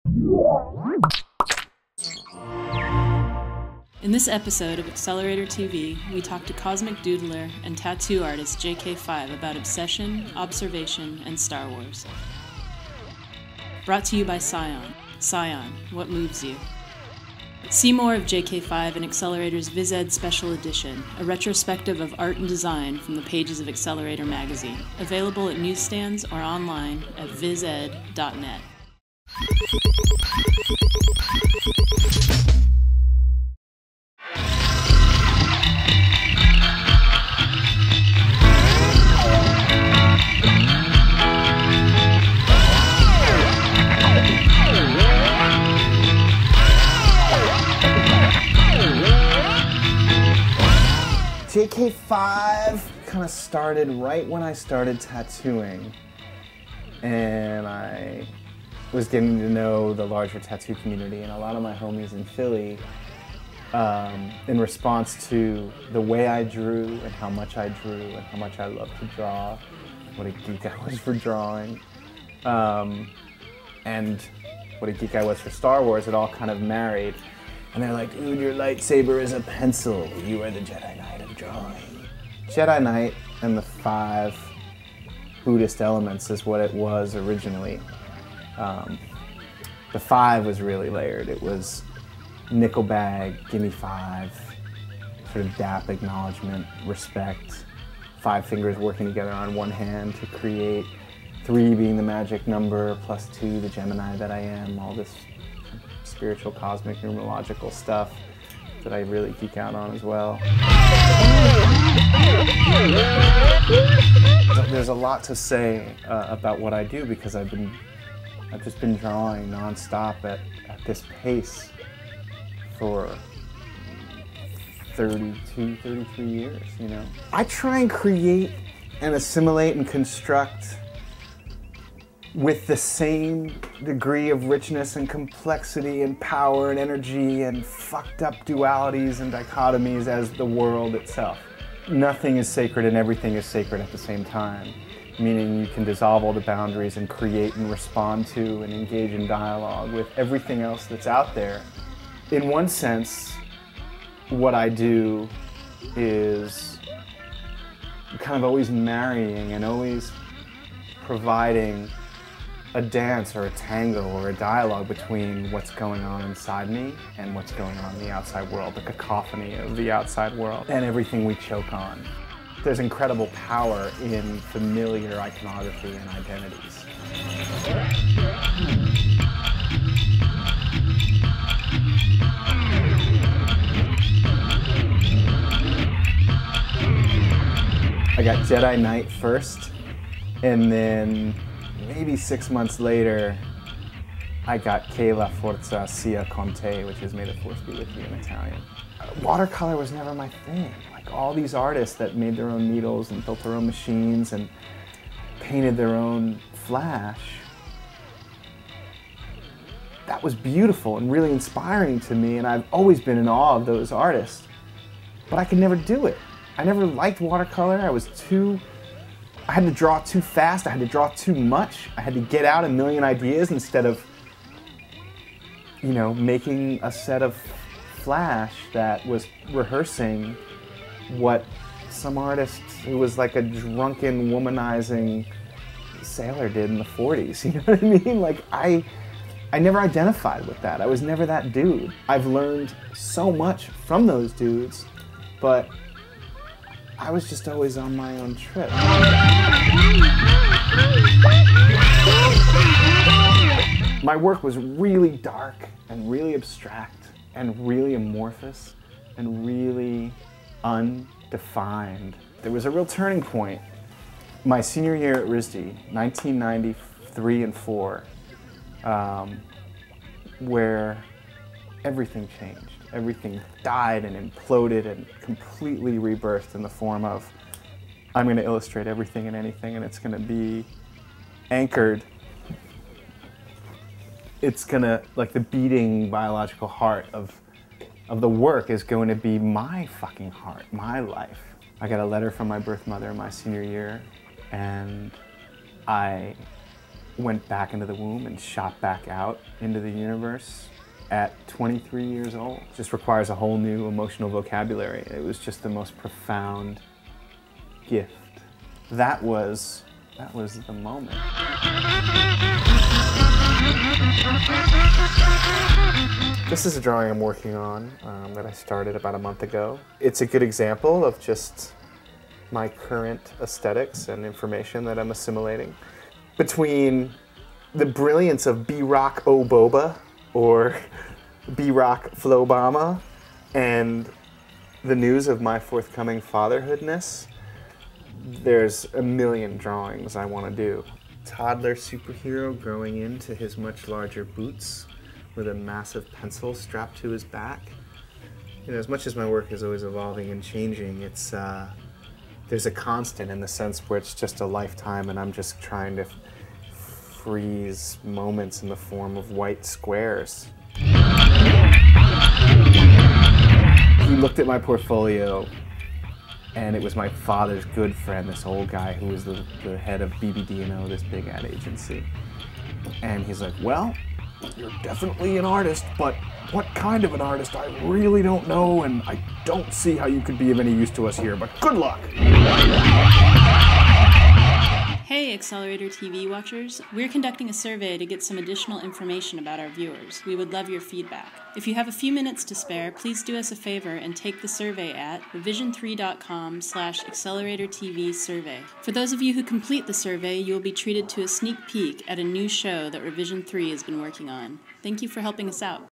In this episode of Accelerator TV, we talk to cosmic doodler and tattoo artist JK5 about obsession, observation, and Star Wars. Brought to you by Scion. Scion, what moves you? See more of JK5 in Accelerator's Vis-Ed Special Edition, a retrospective of art and design from the pages of Accelerator magazine, available at newsstands or online at vised.net. JK5 kind of started right when I started tattooing, and I was getting to know the larger tattoo community and a lot of my homies in Philly in response to the way I drew and how much I drew and how much I loved to draw, what a geek I was for drawing, and what a geek I was for Star Wars. It all kind of married. And they're like, dude, your lightsaber is a pencil. You are the Jedi Knight of drawing. Jedi Knight and the 5 Buddhist elements is what it was originally. The 5 was really layered. It was nickel bag, gimme 5, sort of dap, acknowledgement, respect, 5 fingers working together on one hand to create 3 being the magic number, plus 2 the Gemini that I am, all this spiritual, cosmic, numerological stuff that I really geek out on as well. There's a lot to say about what I do because I've just been drawing nonstop at this pace for 32, 33 years, you know. I try and create and assimilate and construct with the same degree of richness and complexity and power and energy and fucked up dualities and dichotomies as the world itself. Nothing is sacred and everything is sacred at the same time, meaning you can dissolve all the boundaries and create and respond to and engage in dialogue with everything else that's out there. In one sense, what I do is kind of always marrying and always providing a dance or a tango or a dialogue between what's going on inside me and what's going on in the outside world, the cacophony of the outside world and everything we choke on. There's incredible power in familiar iconography and identities. I got Jedi Knight first, and then maybe 6 months later, I got Che la forza sia con te, which is May the Force be with you in Italian. Watercolor was never my thing. Like all these artists that made their own needles and built their own machines and painted their own flash, that was beautiful and really inspiring to me, and I've always been in awe of those artists. But I could never do it. I never liked watercolor. I had to draw too fast, I had to draw too much, I had to get out a million ideas instead of, you know, making a set of flash that was rehearsing what some artist who was like a drunken, womanizing sailor did in the 40s, you know what I mean? Like, I never identified with that. I was never that dude. I've learned so much from those dudes, but I was just always on my own trip. My work was really dark and really abstract and really amorphous and really undefined. There was a real turning point. My senior year at RISD, 1993 and 4, where everything changed. Everything died and imploded and completely rebirthed in the form of, I'm going to illustrate everything and anything, and it's going to be anchored. It's going to, like, the beating biological heart of the work is going to be my fucking heart, my life. I got a letter from my birth mother my senior year, and I went back into the womb and shot back out into the universe at 23 years old. Just requires a whole new emotional vocabulary. It was just the most profound gift. That was the moment. This is a drawing I'm working on that I started about a month ago. It's a good example of just my current aesthetics and information that I'm assimilating. Between the brilliance of B-Rock O-Boba or B-Rock Flobama and the news of my forthcoming fatherhoodness, there's a million drawings I want to do. Toddler superhero growing into his much larger boots with a massive pencil strapped to his back. You know, as much as my work is always evolving and changing, it's there's a constant in the sense where it's just a lifetime and I'm just trying to freeze moments in the form of white squares. He looked at my portfolio and it was my father's good friend, this old guy who was the head of BBD&O, this big ad agency. And he's like, well, you're definitely an artist, but what kind of an artist, I really don't know, and I don't see how you could be of any use to us here, but good luck! Hey, Accelerator TV watchers. We're conducting a survey to get some additional information about our viewers. We would love your feedback. If you have a few minutes to spare, please do us a favor and take the survey at revision3.com/acceleratortvsurvey. For those of you who complete the survey, you will be treated to a sneak peek at a new show that Revision 3 has been working on. Thank you for helping us out.